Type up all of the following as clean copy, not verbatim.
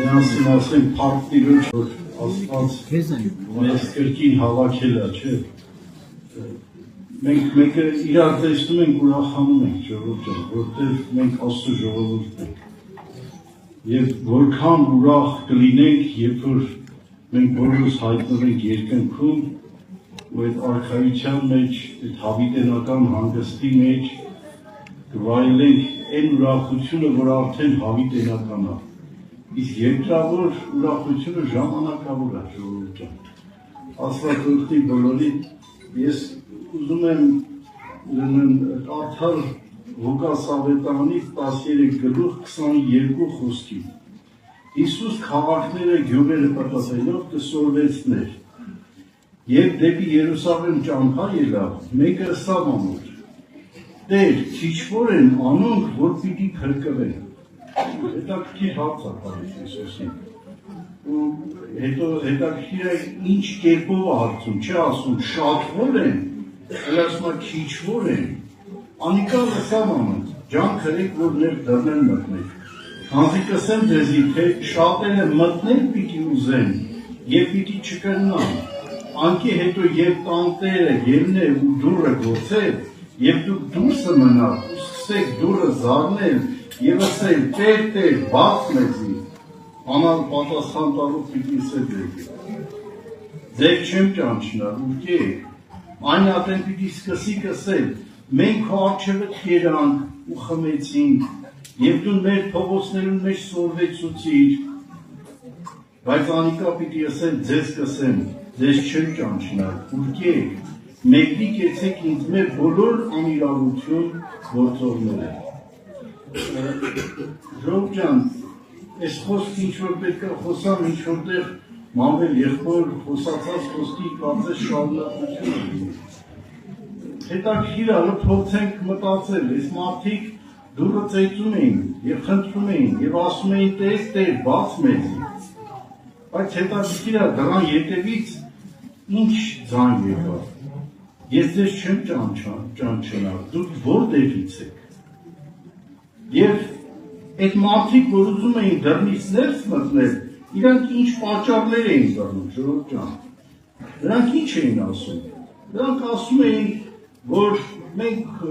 Միասին ասենք փառքիրոջ որ Աստված մեզ կրկին հավաքել է, չէ։ Մենք մեկը իրար տեսնում ենք ուրախանում ենք ժողովուրդ ջան, որտեղ մենք Աստծո ժողովուրդն ենք։ Եվ որքան ուրախ կլինենք, երբ որ մենք բոլորս հայտնվենք երկնքում, ու այդ արքայության մեջ, այդ հավիտենական հանգստի մեջ կվայելենք այն ուրախությունը, որ արդեն հավիտենական է։ Իսկ երկրավոր ուրախությունը ժամանակավոր է ժողովուրդ ջան։ Աստված օրհնի բոլորին, ես ուզում եմ կարդալ Ղուկաս ավետարանի 13:22 խոսքին։ Հիսուս քաղաքները գյուղերը պատասելով կսորվեցներ։ Եվ դեպի Երուսաղեմ ճամփա ելավ, մեկը ըսավ անոր. Տեր, քիչ-որ են անոնք, որ պիտի փրկվեն։ Հետաքրքիր հարց է տալիս Հիսուսին։ Ու հետո հետաքրքիր է ինչ կերպով հարցում, չի ասում շատ-որ են, այլ ասում է քիչ-որ են։ Անիկա ըսավ անոնց, ջան քրեք, որ ներ դռներ մտնեք։ Քանզի կսեմ ձեզի, թե շատերը մտնել պիտի ուզեն, եւ պիտի չկրնան։ Անկի հետո եւ տանտերը ելնե ու դուրը գործել, եւ դուք դուրսը մնաք, ու սկսեք դուրը զարնել, եւ ասել, Տեր, բաց մեզի, անալ պատասխան տալու պիտի ասեք եկեք։ Ձեր չեմ ճանչնալ, ուղղեք, այն ատեն պիտի սկսիկ ասել, մենք քո առջևդ երանք ու խմեցինք, եւ դու մեր փողոցներուն մեջ սորվեցուցիր, բայց անիկա պիտի ասել, ձեզ կսեմ, ձեզ չեմ ճանչնալ, ուղղեք, մեկնիկ եցեք ինձ մեր բոլոր անիրավություն գործողները։ Ժողովուրդ ջան, այս խոսք ինչ որ պետք է խոսամ, ինչ որտեղ մամել եղբոր խոսացած խոսքի կարծես շարունակություն ունի։ Հետաքրքիր է, փորձենք մտածել, այս մարդիկ դուրը ծեծում էին եւ խնդրում էին եւ ասում էին Տեր, բաց մեզի։ Բայց հետաքրքիր է, դրան ետևից ինչ ձայն եկավ։ Ես ձեզ չեմ ճանչնալ, դուք որտեղից եք։ Եվ այդ մարդիկ, որ ուզում էին դռնից ներս մտնել, իրանք ինչ պատճառներ էին դառնում, ժողովուրդ ջան։ Նրանք ինչ էին ասում։ Նրանք ասում էին, որ մենք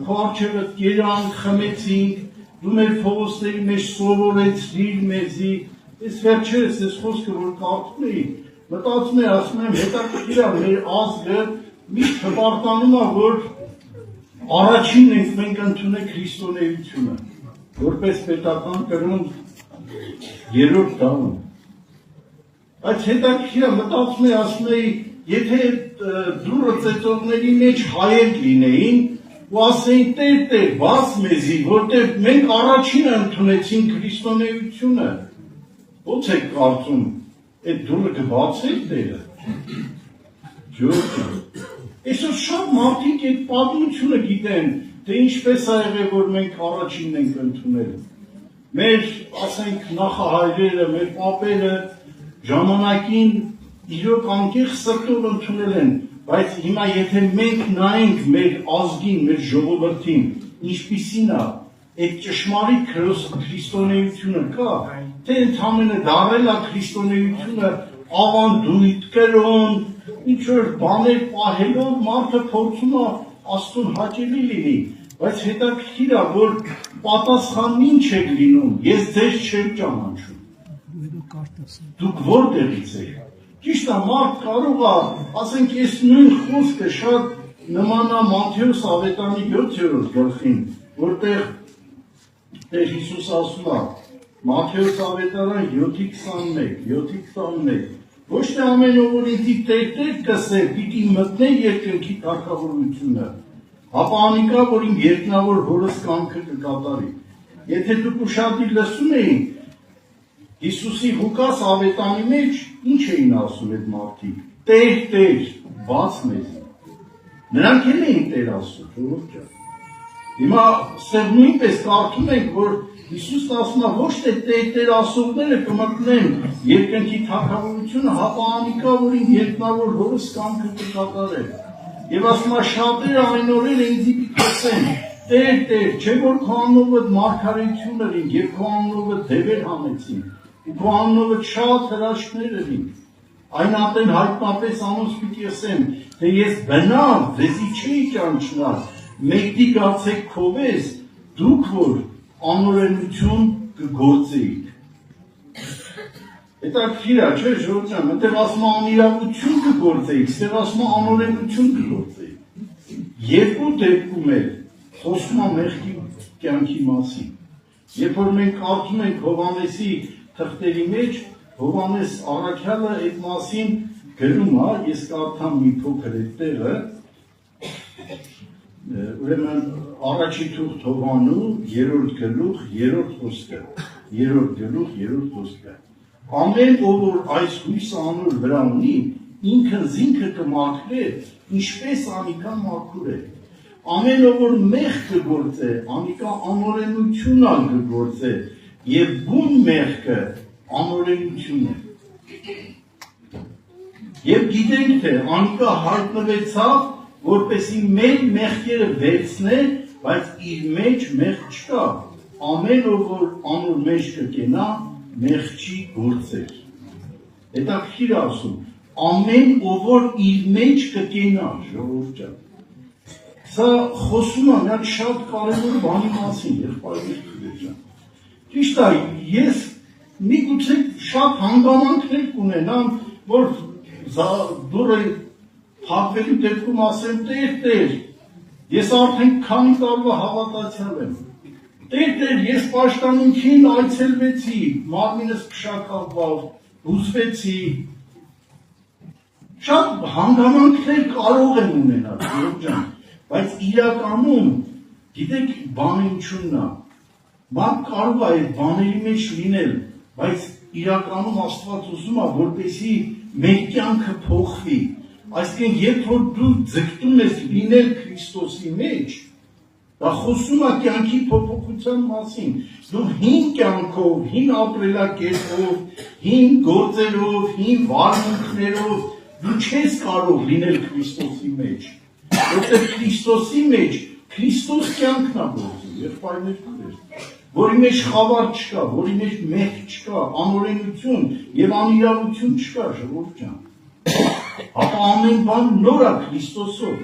քո առջևդ երանք, խմեցինք, դու մեր փողոցների մեջ սովորեցրիր մեզի։ Ես վերջերս այս խոսքը որ կարդում էի, մտածում եմ, ասում եմ, հետաքրքիր է մեր ազգը միշտ հպարտանում է, որ առաջինն ենք մենք ընդունել քրիստոնեությունը, որպես պետական կրոն երրորդ դարում։ Բայց հետաքրքիր է, մտածում եմ, ասում էի, եթե դուրը ծեծողների մեջ հայեր լինեին, ու ասեին Տեր, բաց մեզի, որտեղ մենք առաջինը ընդունեցին քրիստոնեությունը, ո՞նց եք կարծում, այդ դուրը կբացեք Տերը։ Ժողովուրդ, այսօր շատ մարդիկ այդ պատմությունը գիտեն, թե ինչպես է եղել, որ մենք առաջինն ենք ընդունել։ Մեր, ասենք, նախահայրերը, մեր պապերը ժամանակին իրոք անկեղծ սրտով ընդունել են, բայց հիմա եթե մենք նայենք մեր ազգին, մեր ժողովրդին, ինչպիսին է, այդ ճշմարիտ քրիստոնեությունը կա, թե ընդամենը դարել է քրիստոնեությունը ավանդույթ, կրոն, ինչ որ բաներ պահելով մարդը փորձում է Աստծուն հաճելի լինի, բայց հետաքրքիր է, որ պատասխանն ինչ է լինում, ես ձեզ չեմ ճանաչում։ Դուք որտեղից եք։ Ճիշտ է, մարդ կարող է, ասենք, ես նույն խոսքը շատ նման է Մատթեոս ավետարանի 7-րդ գլխին, որտեղ Տեր Հիսուս ասում է, Մատթեոս ավետարան 7:21, ոչ թե ամեն ով որ ինձ Տեր կսե, պիտի մտնե երկնքի թագավորությունը, ապա անիկա, որ իմ երկնավոր հորս կամքը կկատարի։ Եթե դուք ուշադիր լսում էիք, Հիսուսի Ղուկաս ավետարանի մեջ ինչ էին ասում այդ մարդիկ։ Տեր, բաց մեզի։ Նրանք էլ էին Տեր ասում, ժողովուրդ ջան։ Հիմա ստեղ նույնպես կարդում ենք, որ Հիսուսն ասում է ոչ թե Տեր ասողները կմտնեն երկնքի թագավորությունը, հապա անիկա, որ իմ երկնավոր հորս կամքը կկատարի։ Եվ ասում է շատերը այն օրերը ինձի պիտի Տեր, չէ որ քո անունով մարգարեություն ըրին եւ քո անունով դևեր հանեցին։ ու քո անունով շատ հրաշքներ ելին։ Այն ատեն հայտնապես անոնց պիտի ասեմ, թե ես բնավ, վեզի չի ճանչնար, մեկդի գացեք քովես, դուք որ անօրենություն կգործեիք։ Հետաքրքիր է, չէ՞ ժողովուրդ ջան, այնտեղ ասում է անիրավություն կգործեիք, ստեղ ասում է անօրենություն կգործեիք։ Երկու դեպքում էլ խոսում է մեղքի կյանքի մասին։ Երբ որ մենք կարդում ենք Հովհաննեսի թղթերի մեջ, Հովհաննես առաքյալը այդ մասին գրում է, ես կարդամ մի փոքր այդ տեղը, ուրեմն առաջի թուղթ Հովհաննու 3-րդ գլուխ 3-րդ խոսքը, 3-րդ գլուխ 3-րդ խոսքը։ Ամեն ով որ այս հույսը անոր վրա ունի, ինքը զինքը կմաքրե, ինչպես անիկա մաքուր է։ Ամեն ով որ մեղք կգործե, անիկա անօրենություն կգործե, եւ բուն մեղքը անօրենություն է։ Եվ գիտենք, թե անիկա հայտնվեցավ, որպեսի մեր մեղքերը վերցնե, բայց իր մեջ մեղք չկա։ Ամեն ով որ անոր մեջ կկենա, մեղք չի գործեր։ Հետաքրքիր ասում, ամեն ով որ իր մեջ կկենա, ժողովուրդ ջան։ Սա խոսում է միակ շատ կարևոր բանի մասին, եղբայրներ ջան։ Ճիշտ է, ես միգուցե շատ հանգամանքներ կունենամ, որ դուրը փակվելու դեպքում ասեմ, Տեր, ես արդեն քանի տարվա հավատացյալ եմ։ Տեր, ես պաշտամունքին այցելվեցի, մարմինս փշակավ, հուզվեցի։ Շատ հանգամանքներ կարող եմ ունենալ, ժողովուրդ ջան, բայց իրականում, գիտեք, բանը ինչու՞նն է։ Մարդ կարող է այդ բաների մեջ լինել, բայց իրականում Աստված ուզում է, որպեսզի մեր կյանքը փոխվի։ Այսինքն, երբ որ դու ձգտում ես լինել Քրիստոսի մեջ, դա խոսում է կյանքի փոփոխության մասին։ Դու հին կյանքով, հին ապրելակերպով, հին գործերով, հին վարմունքներով դու չես կարող լինել Քրիստոսի մեջ։ Որտեղ Քրիստոսի մեջ Քրիստոս կյանքն է գործում, եղբայրներ, որի մեջ խավար չկա, որի մեջ մեղք չկա, անօրենություն եւ անիրավություն չկա, ժողովուրդ ջան։ Ապա ամեն բան նոր է Քրիստոսով։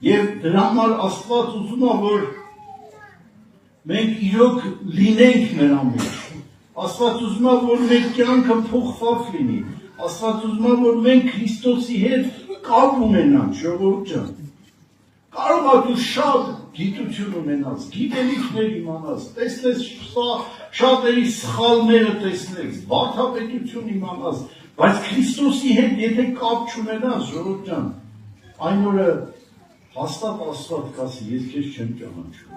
Եվ դրա համար Աստված ուզում է, որ մենք իրոք լինենք նրա մեջ։ Աստված ուզում է, որ մեր կյանքը փոխված լինի։ Աստված ուզում է, որ մենք Քրիստոսի հետ կապ ունենանք, ժողովուրդ ջան։ Կարող է դու շատ գիտություն ունենաս, գիտելիքներ իմանաս, տեսնես շատերի սխալները տեսնես, վարդապետություն իմանաս, բայց Քրիստոսի հետ եթե կապ չունենաս, ժողովուրդ ջան, այն օրը հաստատ Աստված կասի, ես քեզ չեմ ճանաչում։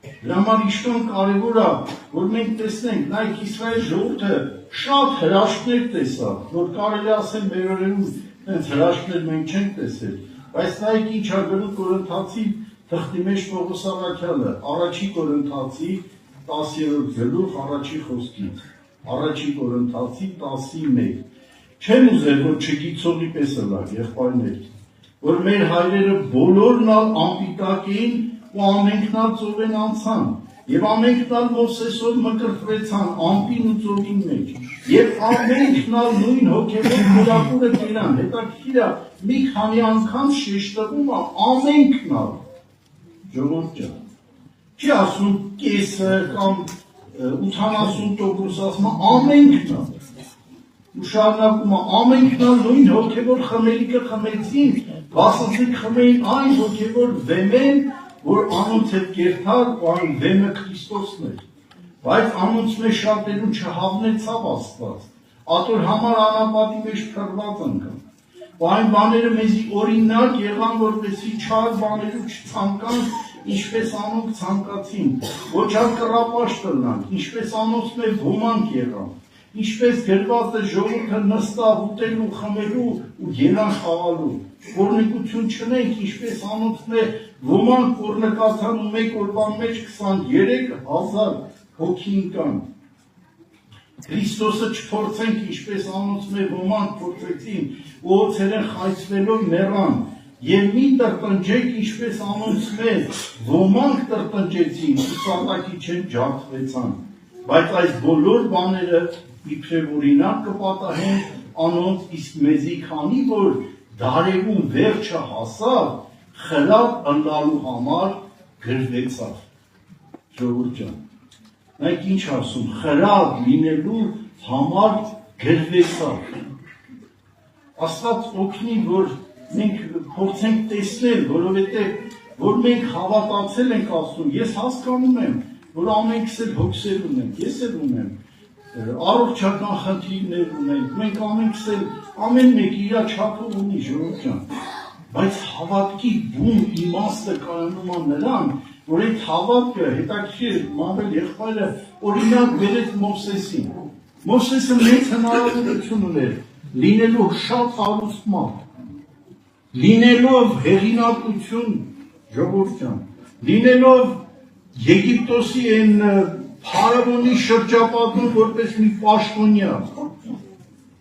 Դրա համար ինչքան կարևոր է, որ մենք տեսնենք, նայեք Իսրայել ժողովուրդը շատ հրաշքներ տեսավ, որ կարելի ասել մեր օրերում այնց հրաշքներ մենք չենք տեսել, բայց նայեք ինչ է գրում Կորինթացի թղթի մեջ Պողոս առաքյալը, առաջի Կորինթացի 10-րդ գլուխ առաջի խոսքից, առաջի Կորինթացի 10:1։ Չեմ ուզել, որ չգիտողի պես լավ, եղբայրներ, որ մեր հայրերը բոլորն անպիտակ էին ու ամենքն ծովեն անցան, եւ ամենքն Մովսեսով մկրտվեցան ամպին ու ծովին մեջ, եւ ամենքն նույն հոգեվոր մորակուրը կերան, հետաքրքիր է, մի քանի անգամ շեշտվում է ամենքն, ժողովուրդ ջան, չի ասում կեսը կամ 80% ասում է ամենքն, ու շարունակում է ամենքն նույն հոգեվոր խմելիքը խմեցին, բասացիկ խմեին այն հոգեվոր վեմեն, որ անոնց հետ կերտար ու այն վեմը Քրիստոսն էր, բայց անոնց մեջ շատերուն չհավնեցավ Աստված, ատոր համար անապատի մեջ փրված ընկան, ու այն բաները մեզի օրինակ եղան, որպեսզի չար բաներու չցանկան, ինչպես անոնք ցանկացին, ոչ ալ կռապաշտ լնանք, ինչպես անոնց մեջ ոմանք եղան, ինչպես գրված է ժողովուրդը նստավ ուտելու, խմելու ու գերան խաղալու, կորնիկություն չնենք, ինչպես անոնց մեջ ոմանք կորնկացան ու մեկ օրվա մեջ 23,000 հոգին կան։ Քրիստոսը չփորձենք, ինչպես անոնց մեջ ոմանք փորձեցին ու օձերեն խայցվելով մեռան, եւ մի տրտնջեք, ինչպես անոնց մեջ ոմանք տրտնջեցին ու սատակի չեն ջարդվեցան։ Բայց այս բոլոր բաները իբրև օրինակ կպատահեն անոնց, իսկ մեզի քանի որ դարևում վերջը հասավ, խրատ ընկալու համար գրվեցավ։ Ժողովուրդ ջան, մենք ինչ ասում, խրատ լինելու համար գրվեցավ։ Աստված օգնի, որ մենք փորձենք տեսնել, որովհետև որ մենք հավատացել ենք ասում, ես հասկանում եմ, որ ամենքս էլ հոգսեր ունենք, ես էլ ունեմ, առողջական խնդիրներ ունենք, մենք ամենքս էլ ամեն մեկ իր չափով ունի, ժողովուրդ ջան, բայց հավատքի բուն իմաստը կայանում է նրան, որ այդ հավատքը հետաքրքիր Մամել եղբայրը օրինակ բերեց Մովսեսին։ Մովսեսը մեծ հնարավորություն ուներ լինելով շատ հարուստ մարդ, լինելով հեղինակություն, ժողովուրդ ջան, լինելով Եգիպտոսի այն փարավոնի շրջապատում որպես մի պաշտոնյա,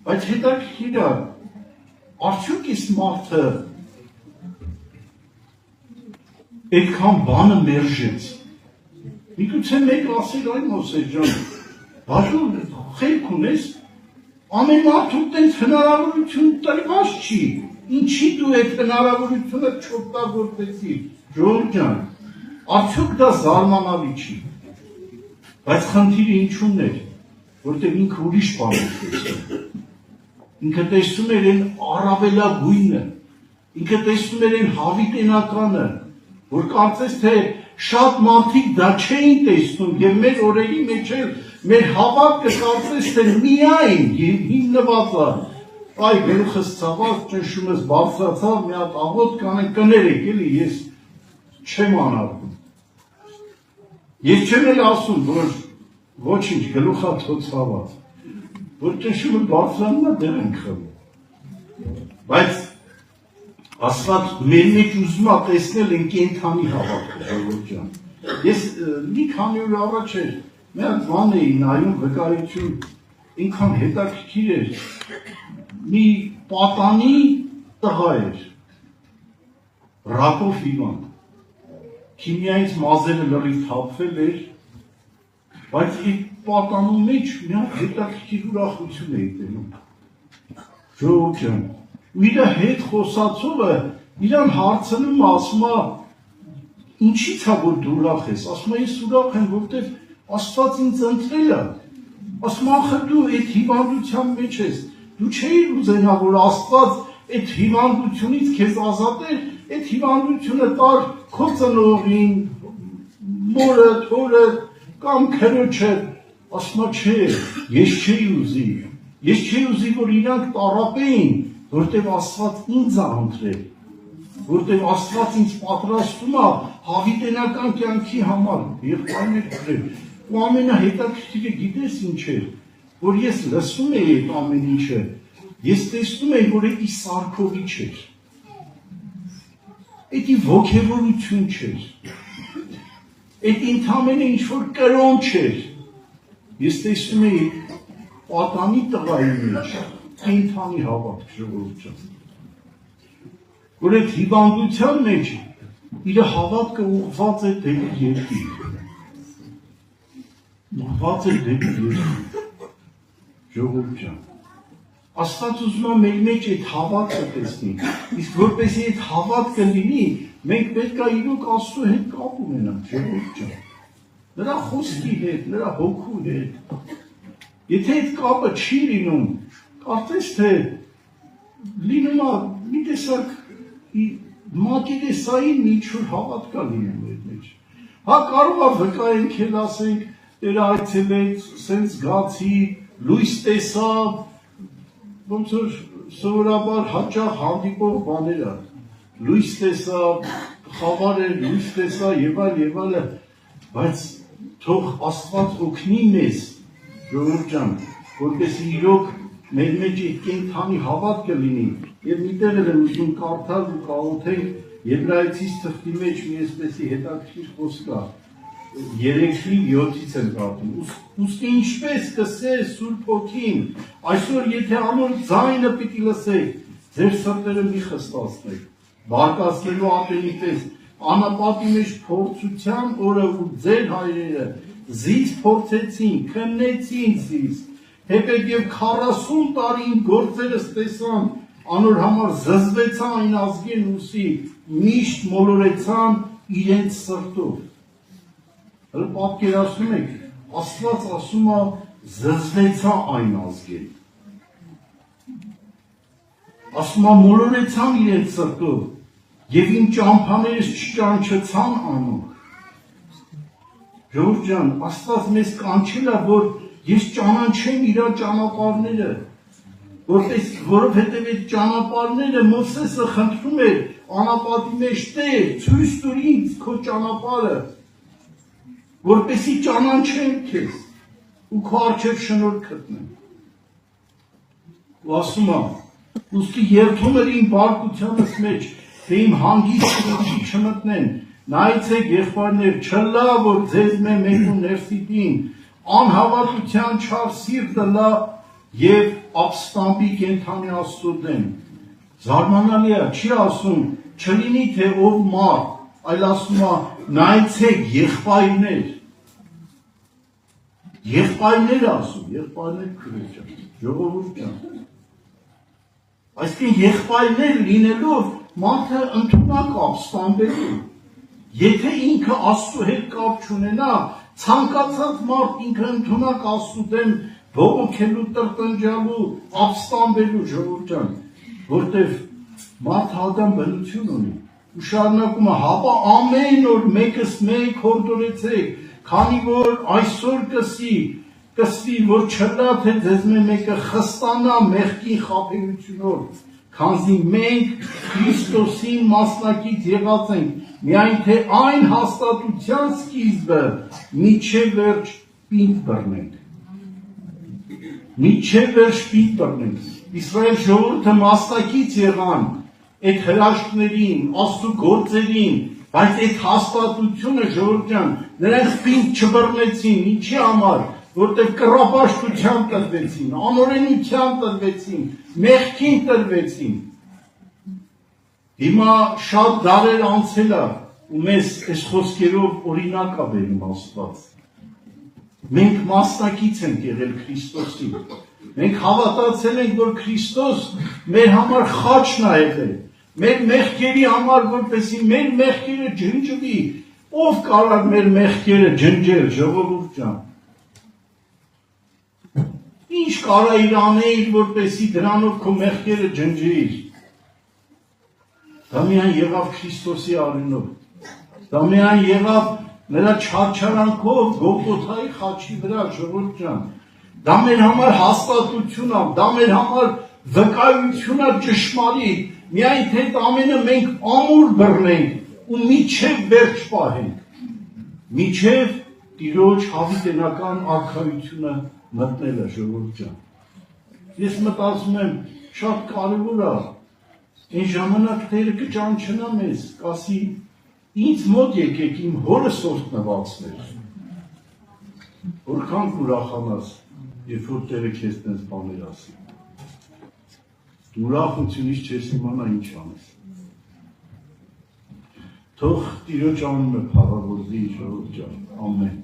բայց հետաքրքիր է, արդյոք այս մարդը այդքան բանը մերժեց։ Միգուցե մեկ ասել այ Մովսես ջան, բաժու խելք ունես, ամեն մարդու տենց հնարավորություն տրված չի, ինչի դու այդ հնարավորությունը չօգտագործեցիր, ժողովուրդ ջան, արդյոք դա զարմանալի չի, բայց խնդիրը ինչու՞մն էր, որտեղ ինքը ուրիշ բան էր տեսնում, ինքը տեսնում էր այն առավելագույնը, ինքը տեսնում էր այն հավիտենականը, որ կարծես թե շատ մարդիկ դա չէին տեսնում եւ մեր օրերի մեջ էլ մեր հավատքը կարծես թե միայն հիմնված է այ գլուխս ցաված ճնշումս բարձրացավ մի հատ աղոտ կանենք կներեք էլի ես չեմ անարվում ես չեմ էլ ասում որ ոչինչ գլուխա ցաված որ ճնշումը բարձրանում է դեռ ենք խմում բայց Աստված մեր մեջ ուզում է տեսնել են կենդանի հավատքը, ժողովուրդ ջան։ Ես մի քանի օր առաջ էր մի հատ բան էի նայում վկայություն, ինքան հետաքրքիր էր, մի պատանի տղա էր, Ռակով Իվան, քիմիայից մազերը լրիվ թափվել էր, բայց այդ պատանու մեջ մի հատ հետաքրքիր ուրախություն էի տենում, ժողովուրդ ջան։ Ու իր հետ խոսացողը իրան հարցնում ասում է ինչի՞ց է որ դու ուրախ ես ասում է ես ուրախ եմ որտեվ Աստված ինձ ընտրել է ասում ախր դու այդ հիվանդության մեջ ես դու չէիր ուզենա որ Աստված այդ հիվանդությունից քեզ ազատեր այդ հիվանդությունը տար քո ծնողին մորը թորը կամ քրոջը ասում է չէ ես չէի ուզի որ իրանք տառապեին որտև Աստված ինձ է ընտրել, որտև Աստված ինձ պատրաստում է հավիտենական կյանքի համար, եղբայրներ կրել, ու ամենահետաքրքիրը գիտես ինչ էր, որ ես լսում էի այդ ամեն ինչը, ես տեսնում էի, որ էդի սարքովի չէր, էդի ոգևորություն չէր, էդի ընդամենը ինչ-որ կրոն չէր, ես տեսնում էի պատանի տղայի մեջ, կենդանի հավատք ժողովուրդ ջան, որ այդ հիվանդության մեջ իր հավատքը ուղղված է դեպի երկիր, ժողովուրդ ջան, Աստված ուզում է մեր մեջ այդ հավատքը տեսնի, իսկ որպեսզի այդ հավատքը լինի, մենք պետք է իրոք Աստծո հետ կապ ունենանք, ժողովուրդ ջան, նրա խոսքի հետ, նրա հոգու հետ, եթե այդ կապը չի լինում, Կարծես թե լինում է մի տեսակ մակերեսային ինչ-որ հավատ կա լինում այդ մեջ։ Հա կարող է վկայենք էլ ասենք, դեր այցելեց, սենց գացի, լույս տեսավ, ոնց որ սովորաբար հաճախ հանդիպող բաներ է, լույս տեսավ, խավար էր, լույս տեսա եւ այլը, բայց թող Աստված օգնի մեզ, ժողովուրդ ջան, որպեսզի իրոք մեր մեջ այդ կենդանի հավատքը լինի եւ միտեղ էլ եմ ուզում կարդալ ու կաղոթենք Եբրայեցիս թղթի մեջ մի այսպեսի հետաքրքիր խոսք կա 3:7-ից եմ կարդում ուստի ինչպես կսեր Սուրբ Հոգին այսօր եթե անոր ձայնը պիտի լսեք ձեր սրտերը մի խստացնեք բարկացնելու ատենի պես անապատի մեջ փորձության օրը ու ձեր հայրերը զից փորձեցին, քննեցին զից, հետև 40 տարին գործերս տեսան, անոր համար զզվեցան այն ազգին ուսի, միշտ մոլորեցան իրենց սրտով։ Հələ պատկերացնում եք, Աստված ասում է զզվեցա այն ազգին։ Ասում է մոլորեցան իրենց սրտով, եւ իմ ճամփաներս չճանչեցան անոր։ Ժողովուրդ ջան, Աստված մեզ կանչել է, որ ես ճանաչեմ իր ճանապարհները, որովհետև այդ ճանապարհները Մովսեսը խնդրում էր անապատի մեջ Տեր, ցույց տուր ինձ քո ճանապարհը, որպեսզի ճանաչեմ քեզ ու քո առջև շնորհք գտնեմ։ Ու ասում է, ուստի երթում էր իմ բարկությանս մեջ, թե իմ հանգիստ շնորհքի չմտնեն, նայեցեք եղբայրներ, չլա, որ ձեզ մեկու ներսիդին, անհավատության չար սիրտը լա եւ ապստամբի կենթանի Աստծո դեմ։ Զարմանալի է, չի ասում, չլինի թե ով մարդ, այլ ասում է, նայեցեք եղբայրներ։ Եղբայրներ ասում, եղբայրներ քրոջ ջան, ժողովուրդ ջան։ Այսինքն եղբայրներ լինելով մարդը ընդունակ ապստամբելու։ Եթե ինքը Աստծո հետ կապ չունենա, ցանկացած մարդ ինքը ընդունակ Աստծո դեմ բողոքելու, տրտնջալու, ապստամբելու, ժողովուրդ ջան, որտեվ մարդը ադամ բնություն ունի։ Ու շարունակում է, հապա ամեն օր մեկս մեկ հորդորեցեք, քանի որ այսօր կսվի, որ չլա թե ձեզ մեկը խստանա մեղքի խաբեությունով, քանզի մենք Քրիստոսին մասնակից եղած ենք, միայն թե այն հաստատության սկիզբը մինչև վերջ պինդ բռնենք։ Մինչև վերջ պինդ բռնենք։ Իսրայել ժողովուրդը մասնակից եղան այդ հրաշքներին, Աստծո գործերին, բայց այդ հաստատությունը ժողովուրդ ջան, նրանք պինդ չբռնեցին, ինչի համար, որտեղ կռապաշտության տրվեցին, անօրենության տրվեցին, մեղքին տրվեցին։ Հիմա շատ դարեր անցել է ու մեզ այս խոսքերով օրինակ է բերում Աստված։ Մենք մասնակից ենք եղել Քրիստոսի։ Մենք հավատացել ենք, որ Քրիստոս մեր համար խաչն է եղել, մեր մեղքերի համար, որպեսզի մեր մեղքերը ջնջվի։ Ով կարող մեր մեղքերը ջնջել, ժողովուրդ ջան։ Ինչ կարող իր անել, որպեսզի դրանով քո մեղքերը ջնջիր։ Դա միայն եղավ Քրիստոսի արյունով, դա միայն եղավ նրա չարչարանքով Գողգոթայի խաչի վրա, ժողովուրդ ջան, դա մեր համար հաստատություն է, դա մեր համար վկայություն է ճշմարիտ, միայն թե այդ ամենը մենք ամուր բռնենք ու միջև վերջ պահենք, միջև Տիրոջ հավիտենական արքայությունը մտնելը, ժողովուրդ ջան։ Ես մտածում եմ, շատ կարևոր է, այն ժամանակ Տերը կճանչնա մեզ, կասի, ինձ մոտ եկեք իմ հորս օրհնվածներ, որքան կուրախանաս, երբ որ Տերը քեզ տենց բաներ ասի, դու ուրախությունից չես իմանա ինչ անես։ Թող Տիրոջ անունը փառավորվի, ժողովուրդ ջան, ամեն։